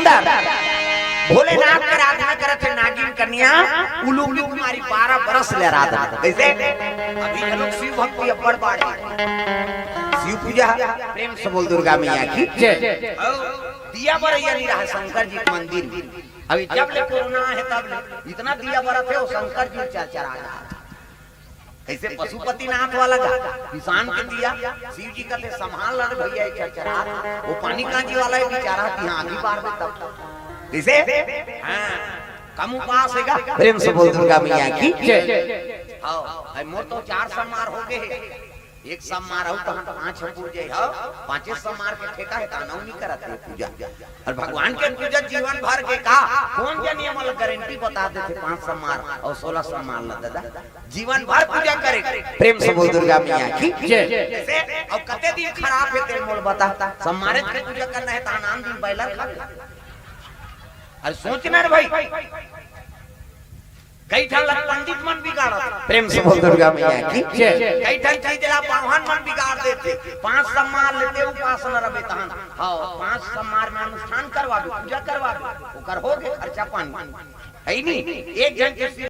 सुंदर भोलेनाथ के आराधना करत है नागिन कन्या उलूकी कुमारी 12 बरस ले आराधना कैसे अभी लोग शिव भक्ति अब्बड़ बाड़े शिव पूजा प्रेम से बोल दुर्गा मैया की जय। दिया बरैया नहीं रहा शंकर जी के मंदिर में अभी जब ले कोरोना है तब ले इतना दिया बरत है वो शंकर जी चर्चा रहा ऐसे पशुपतिनाथ वाला किसान के दिया शिव जी कहते संभाल लड़ भैया चरचरा वो पानी कांजी वाला है बेचारा यहाँ आगे बार में तब जैसे कम उपास है प्रेम से बोल दुर्गा मैया की जय। हां मोर तो 4 समार हो गए एक समार हो तो 5 पूजे हो 5 समार के ठेका है तानव नहीं करते पूजा और भगवान के पूजा जीवन भर के का कौन के नियम वाला गारंटी बता देते 5 समार और 16 समार ला दादा जीवन भर पूजा करे प्रेम से बोल दुर्गा मैया की जय। जैसे अब कते दिन खराब है ते मोल बता समारे के पूजा करना है ता नाम दिन बैला खा अरे सोचना रे भाई कई ठन लग पंडित मन बिगाड़ा प्रेम से बोल दुर्गा मैया की जय। कई ठन चीज ला पावन मन बिगाड़ देते 5 समार लेते उपासना रबे तहन हां 5 समार में अनुष्ठान करवाबे पूजा करवाबे ओकर हो गए खर्चा पानी है नहीं एक जन के